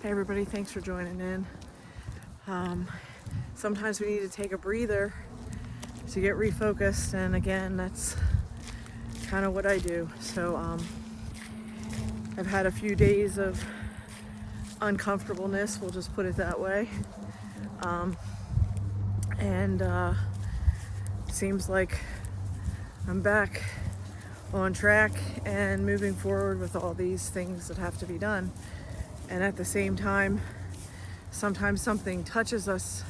Hey everybody, thanks for joining in. Sometimes we need to take a breather to get refocused, and again, that's kind of what I do. So I've had a few days of uncomfortableness, we'll just put it that way. And seems like I'm back on track and moving forward with all these things that have to be done. And at the same time, sometimes something touches us,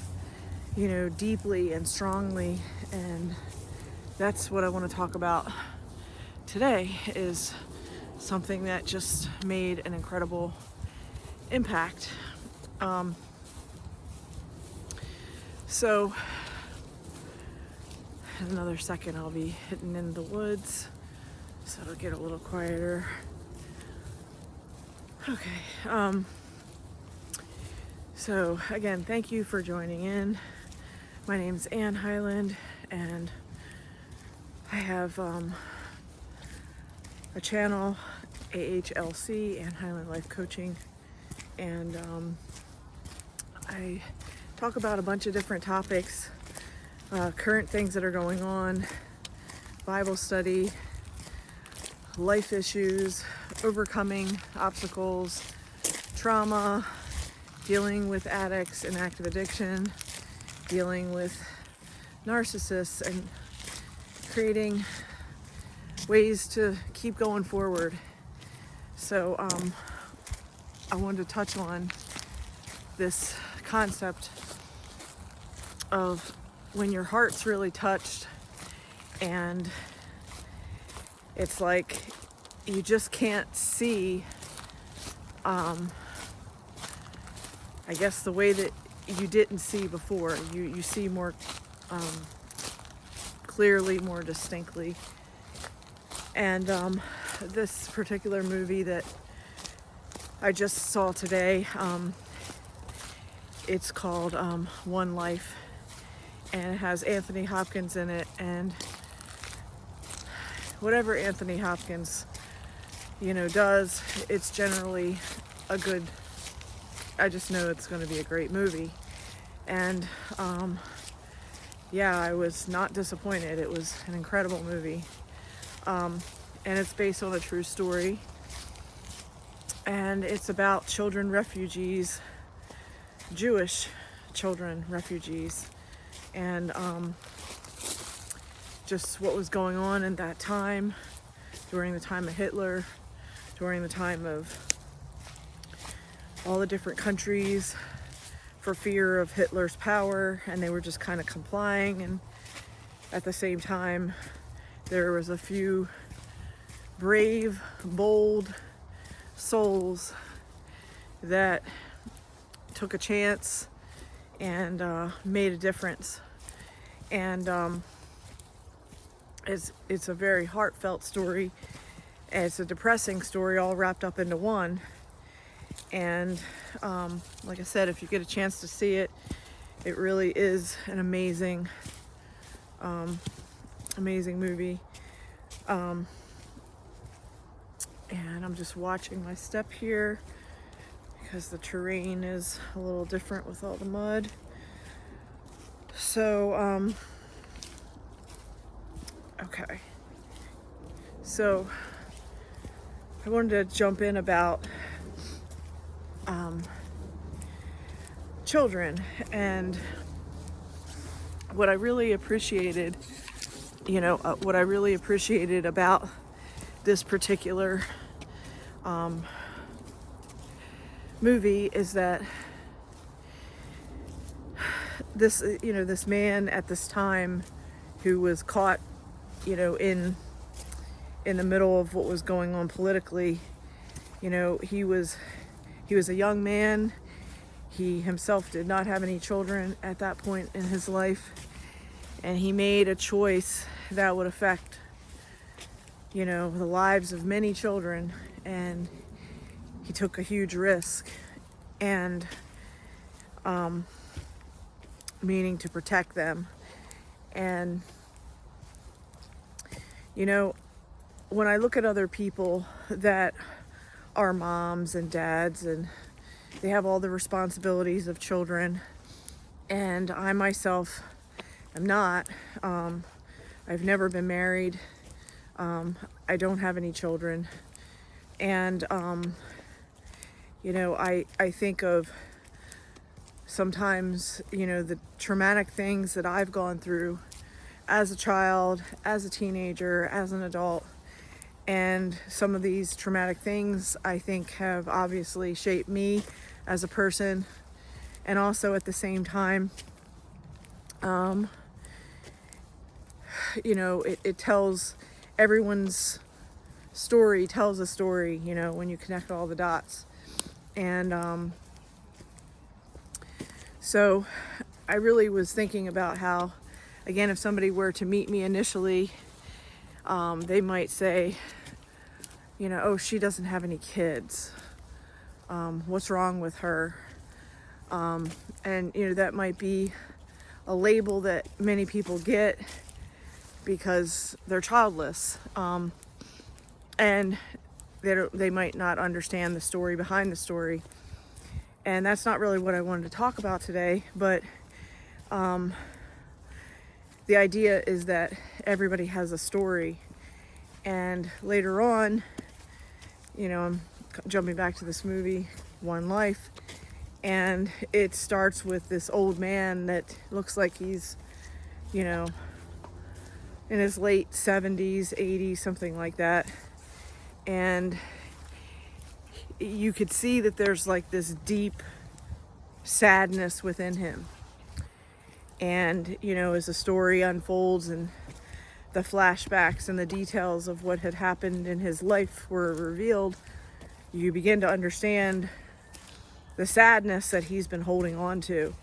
deeply and strongly, and that's what I want to talk about today, is something that just made an incredible impact. So in another second I'll be hitting in the woods, so it'll get a little quieter. Okay, so again, thank you for joining in. My name's AnnHyland, and I have a channel, AHLC, AnnHyland Life Coaching, and I talk about a bunch of different topics, current things that are going on, Bible study, life issues, overcoming obstacles, trauma, dealing with addicts and active addiction, dealing with narcissists, and creating ways to keep going forward. So I wanted to touch on this concept of when your heart's really touched and it's like you just can't see, I guess, the way that you didn't see before. You see more clearly, more distinctly. And this particular movie that I just saw today, it's called OneLife, and it has Anthony Hopkins in it, and whatever Anthony Hopkins, does, it's generally a good, I just know it's going to be a great movie. And yeah, I was not disappointed. It was an incredible movie. And it's based on a true story. And it's about children refugees, Jewish children refugees, and just what was going on in that time, during the time of Hitler, during the time of all the different countries, for fear of Hitler's power, and they were just kind of complying. And at the same time, there was a few brave, bold souls that took a chance and made a difference. And it's a very heartfelt story. It's a depressing story all wrapped up into one. And like I said, if you get a chance to see it, it really is an amazing movie. And I'm just watching my step here because the terrain is a little different with all the mud. So okay, so I wanted to jump in about children, and what I really appreciated, what I really appreciated about this particular movie is that this man at this time, who was caught, in the middle of what was going on politically, he was a young man. He himself did not have any children at that point in his life, and he made a choice that would affect, the lives of many children, and he took a huge risk, and meaning to protect them. And when I look at other people that are moms and dads and they have all the responsibilities of children, and I myself am not. I've never been married. I don't have any children. And, you know, I think of sometimes, you know, the traumatic things that I've gone through as a child, as a teenager, as an adult. And some of these traumatic things, I think, have obviously shaped me as a person. And also at the same time, you know, it tells everyone's story, tells a story, you know, when you connect all the dots. And so I really was thinking about how, again, if somebody were to meet me initially, they might say, you know, oh, she doesn't have any kids. What's wrong with her? And, you know, that might be a label that many people get because they're childless. And they might not understand the story behind the story. And that's not really what I wanted to talk about today, but the idea is that everybody has a story. And later on, you know, I'm jumping back to this movie, OneLife, and it starts with this old man that looks like he's, you know, in his late 70s, 80s, something like that. And you could see that there's like this deep sadness within him. And, you know, as the story unfolds and the flashbacks and the details of what had happened in his life were revealed, you begin to understand the sadness that he's been holding on to.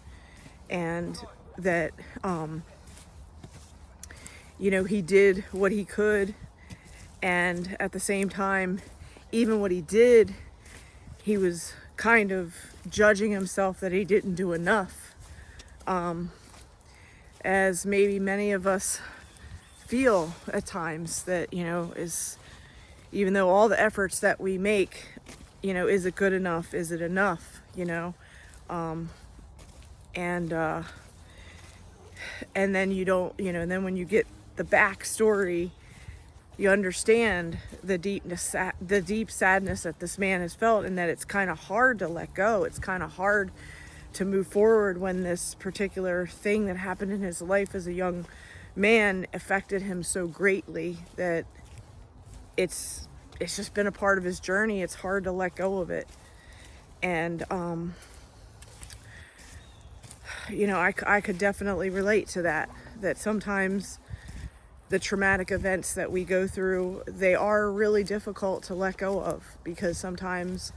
And that, you know, he did what he could. And at the same time, even what he did, he was kind of judging himself that he didn't do enough. As maybe many of us feel at times that, you know, is, even though all the efforts that we make, you know, is it good enough? Is it enough? You know? And then you don't, you know, and then when you get the backstory, you understand the deep sadness that this man has felt, and that it's kind of hard to let go. It's kind of hard to move forward when this particular thing that happened in his life as a young man affected him so greatly that it's just been a part of his journey. It's hard to let go of it. And you know, I could definitely relate to that sometimes the traumatic events that we go through, they are really difficult to let go of, because sometimes,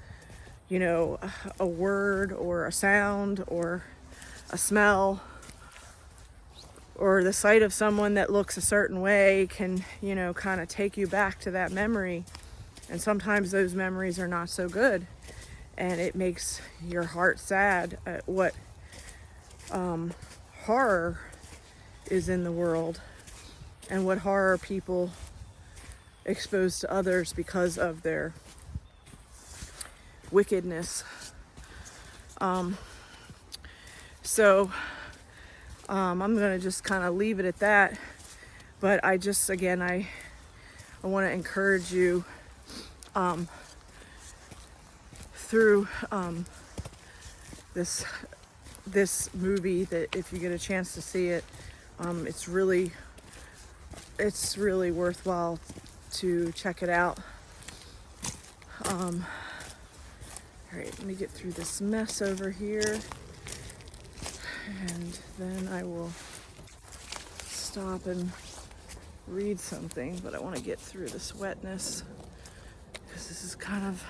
you know, a word or a sound or a smell or the sight of someone that looks a certain way can, you know, kind of take you back to that memory. And sometimes those memories are not so good, and it makes your heart sad at what horror is in the world, and what horror people expose to others because of their wickedness. So I'm going to just kind of leave it at that. But I just, again, I want to encourage you through this movie, that if you get a chance to see it, it's really worthwhile to check it out. All right, let me get through this mess over here, and then I will stop and read something. But I want to get through this wetness, because this is kind of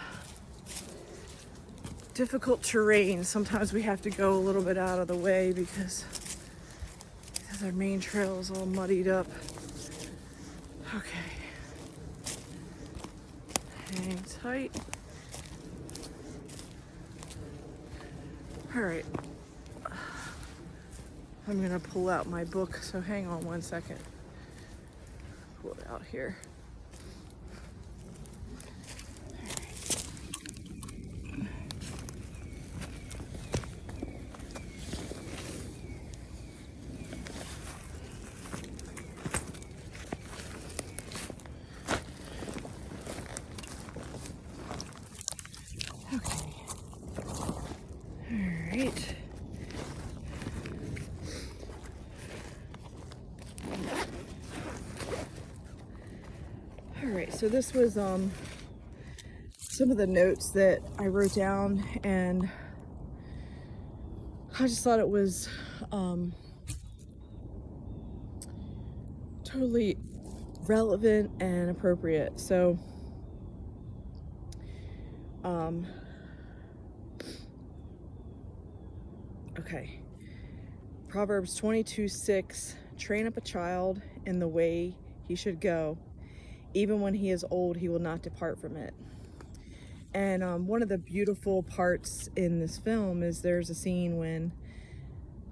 difficult terrain. Sometimes we have to go a little bit out of the way because our main trail is all muddied up. Okay. Hang tight. All right. I'm gonna pull out my book, so hang on one second. Pull it out here. right. All right, so this was some of the notes that I wrote down, and I just thought it was totally relevant and appropriate. So okay, Proverbs 22:6, train up a child in the way he should go. Even when he is old, he will not depart from it. And one of the beautiful parts in this film is there's a scene when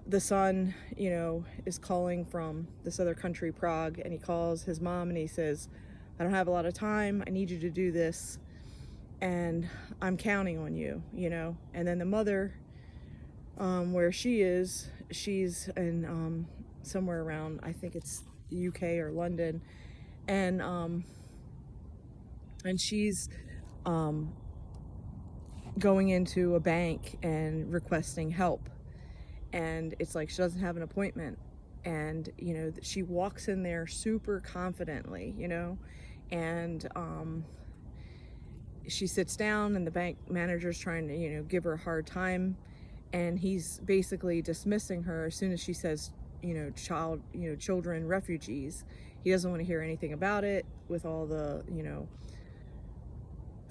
the son, you know, is calling from this other country, Prague, and he calls his mom and he says, I don't have a lot of time. I need you to do this. And I'm counting on you, you know. And then the mother, where she is, she's in somewhere around, I think it's UK or London. And she's going into a bank and requesting help. And it's like she doesn't have an appointment. And, you know, she walks in there super confidently, you know, and she sits down and the bank manager's trying to, you know, give her a hard time. And he's basically dismissing her as soon as she says, you know, children, refugees. He doesn't want to hear anything about it with all the, you know,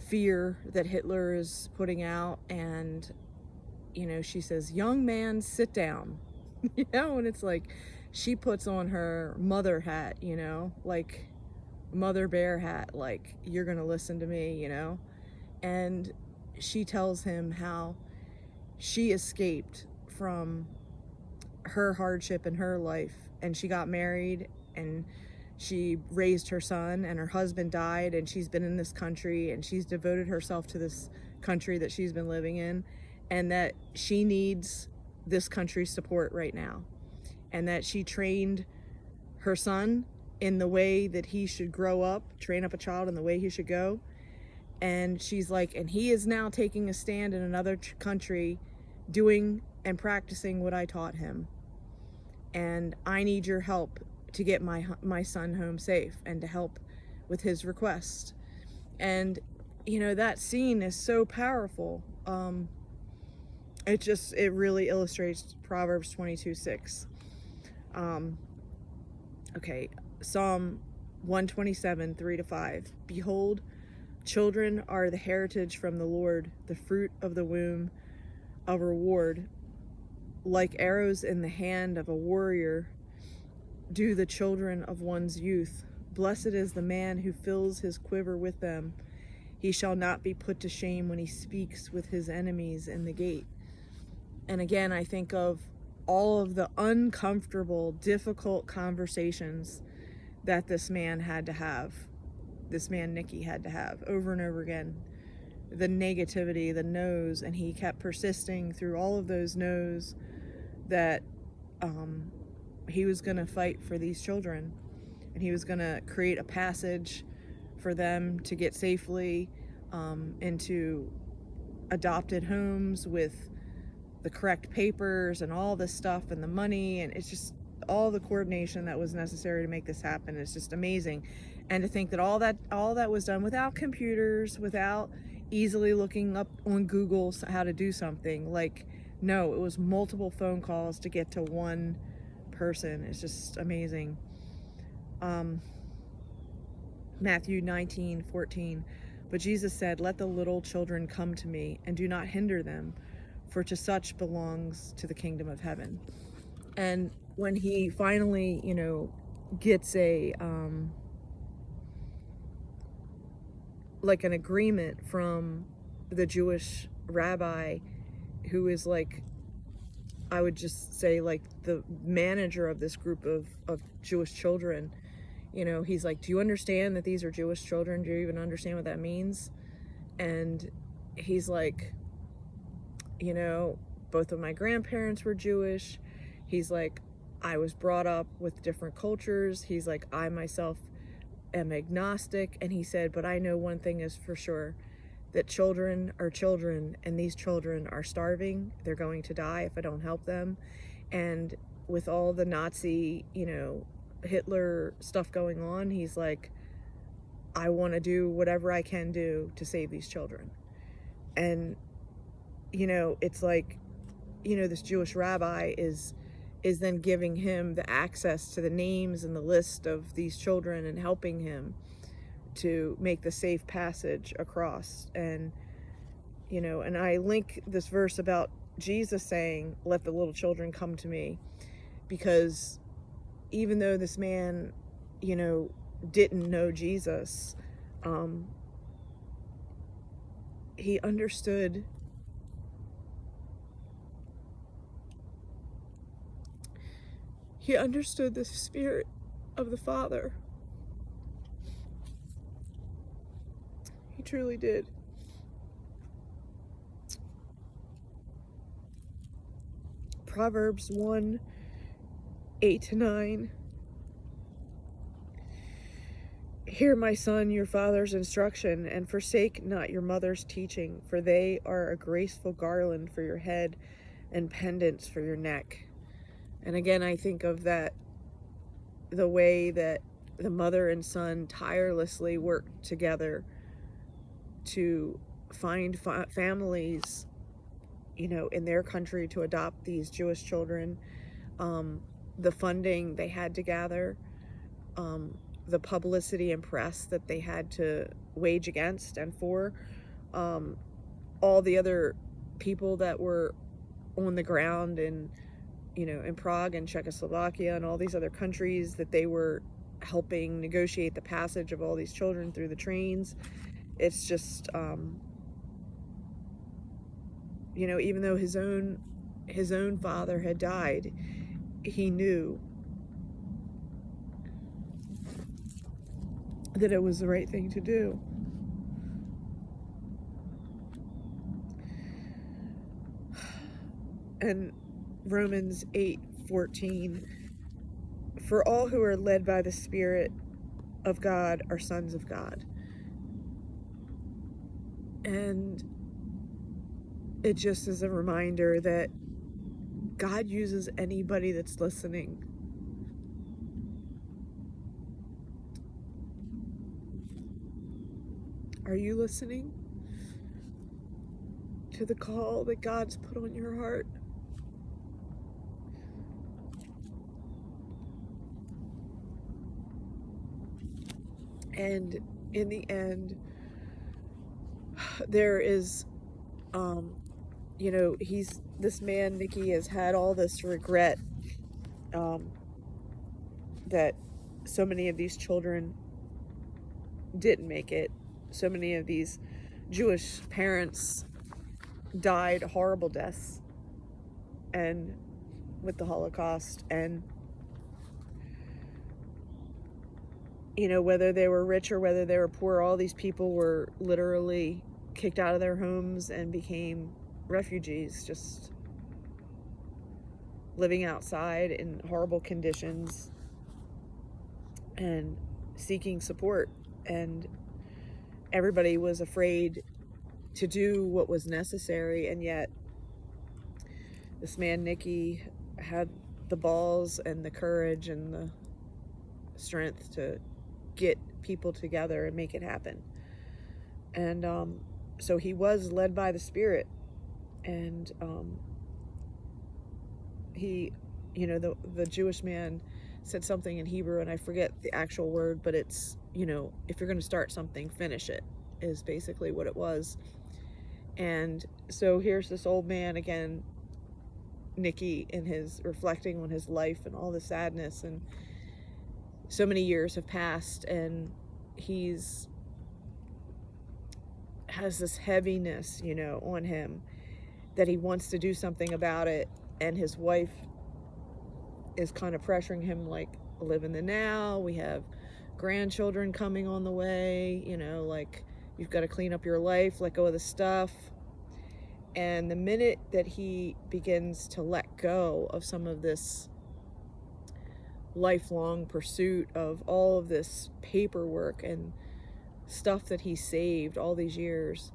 fear that Hitler is putting out. And, you know, she says, young man, sit down, you know, and it's like she puts on her mother hat, you know, like mother bear hat, like you're gonna listen to me, you know. And she tells him how she escaped from her hardship in her life, and she got married and she raised her son, and her husband died, and she's been in this country and she's devoted herself to this country that she's been living in, and that she needs this country's support right now, and that she trained her son in the way that he should grow up, train up a child in the way he should go. And she's like, and he is now taking a stand in another country doing and practicing what I taught him, and I need your help to get my son home safe and to help with his request. And, you know, that scene is so powerful. It really illustrates Proverbs 22:6. Okay, Psalm 127, 3-5. Behold, children are the heritage from the Lord, the fruit of the womb, a reward. Like arrows in the hand of a warrior, do the children of one's youth. Blessed is the man who fills his quiver with them. He shall not be put to shame when he speaks with his enemies in the gate. And again, I think of all of the uncomfortable, difficult conversations that this man had to have, this man Nicky had to have over and over again. The negativity, the no's, and he kept persisting through all of those no's that he was going to fight for these children, and he was going to create a passage for them to get safely into adopted homes with the correct papers and all this stuff and the money, and it's just all the coordination that was necessary to make this happen. It's just amazing. And to think that all that was done without computers, without easily looking up on Google how to do something. Like, no, it was multiple phone calls to get to one person. It's just amazing. Matthew 19:14. But Jesus said, let the little children come to me, and do not hinder them, for to such belongs to the kingdom of heaven. And when he finally, you know, gets a like an agreement from the Jewish rabbi, who is like, I would just say like the manager of this group of Jewish children, you know, he's like, do you understand that these are Jewish children? Do you even understand what that means? And he's like, you know, both of my grandparents were Jewish. He's like, I was brought up with different cultures. He's like, I myself am agnostic. And he said, but I know one thing is for sure, that children are children, and these children are starving. They're going to die if I don't help them. And with all the Nazi, Hitler stuff going on, he's like, I want to do whatever I can do to save these children. And, it's like, this Jewish rabbi is then giving him the access to the names and the list of these children and helping him to make the safe passage across. And, and I link this verse about Jesus saying, let the little children come to me, because even though this man, didn't know Jesus, he understood the spirit of the Father. He truly did. Proverbs 1:8-9. Hear, my son, your father's instruction, and forsake not your mother's teaching, for they are a graceful garland for your head and pendants for your neck. And again, I think of that, the way that the mother and son tirelessly worked together to find families, in their country to adopt these Jewish children, the funding they had to gather, the publicity and press that they had to wage against and for, all the other people that were on the ground in Prague and Czechoslovakia and all these other countries that they were helping negotiate the passage of all these children through the trains. It's just, even though his own father had died, he knew that it was the right thing to do. And Romans 8:14, for all who are led by the Spirit of God are sons of God. And it just is a reminder that God uses anybody that's listening. Are you listening to the call that God's put on your heart? And in the end, there is, this man, Nicky, has had all this regret, that so many of these children didn't make it. So many of these Jewish parents died horrible deaths and with the Holocaust. And whether they were rich or whether they were poor, all these people were literally kicked out of their homes and became refugees, just living outside in horrible conditions and seeking support. And everybody was afraid to do what was necessary, and yet this man, Nicky, had the balls and the courage and the strength to get people together and make it happen. And so he was led by the Spirit, and he, the Jewish man said something in Hebrew, and I forget the actual word, but it's, if you're going to start something, finish it, is basically what it was. And so here's this old man again, Nicky, in his reflecting on his life and all the sadness, and so many years have passed, and has this heaviness, on him, that he wants to do something about it. And his wife is kind of pressuring him, like, live in the now. We have grandchildren coming on the way, like, you've got to clean up your life, let go of the stuff. And the minute that he begins to let go of some of this lifelong pursuit of all of this paperwork and stuff that he saved all these years,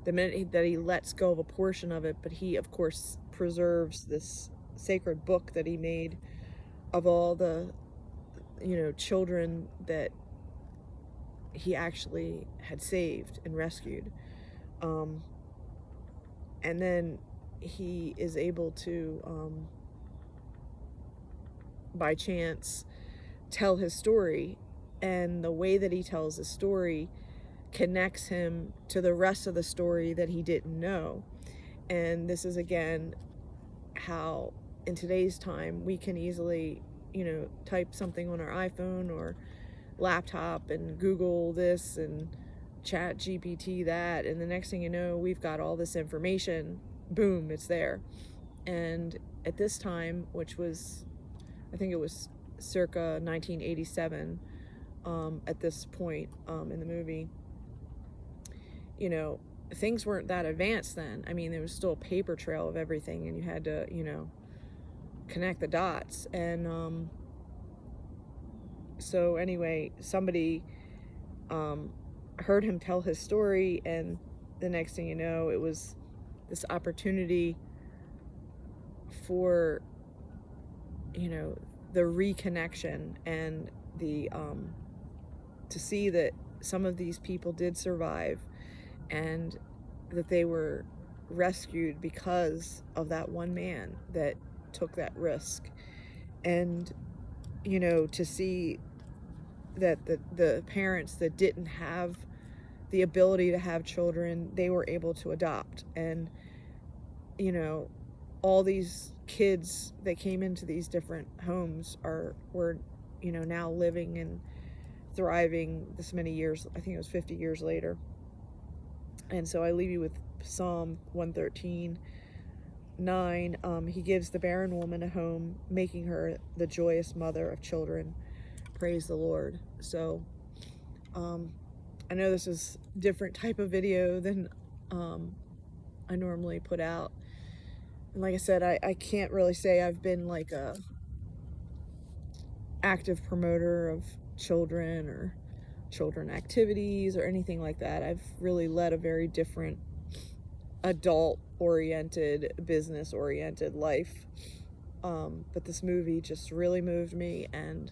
the minute that he lets go of a portion of it, but he of course preserves this sacred book that he made of all the, you know, children that he actually had saved and rescued. And then he is able to, by chance, tell his story, and the way that he tells his story connects him to the rest of the story that he didn't know. And this is again how in today's time we can easily, you know, type something on our iPhone or laptop and Google this and chat GPT that, and the next thing you know, we've got all this information, boom, it's there. And at this time, which was, I think it was circa 1987, at this point in the movie, you know, things weren't that advanced then. I mean, there was still a paper trail of everything, and you had to, you know, connect the dots. And so anyway, somebody heard him tell his story, and the next thing you know, it was this opportunity for, you know, the reconnection and the to see that some of these people did survive, and that they were rescued because of that one man that took that risk. And, you know, to see that the parents that didn't have the ability to have children, they were able to adopt. And, you know, all these kids that came into these different homes were, you know, now living and thriving this many years. I think it was 50 years later. And so I leave you with Psalm 113:9. He gives the barren woman a home, making her the joyous mother of children. Praise the Lord. So I know this is a different type of video than I normally put out. And like I said, I can't really say I've been like a active promoter of children or children activities or anything like that. I've really led a very different adult-oriented, business-oriented life. But this movie just really moved me, and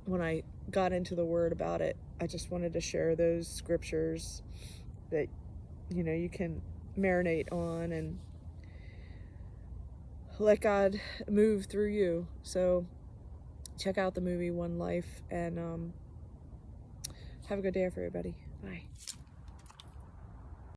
when I got into the Word about it, I just wanted to share those scriptures that, you know, you can marinate on and let God move through you. So check out the movie OneLife, and have a good day, everybody. Bye.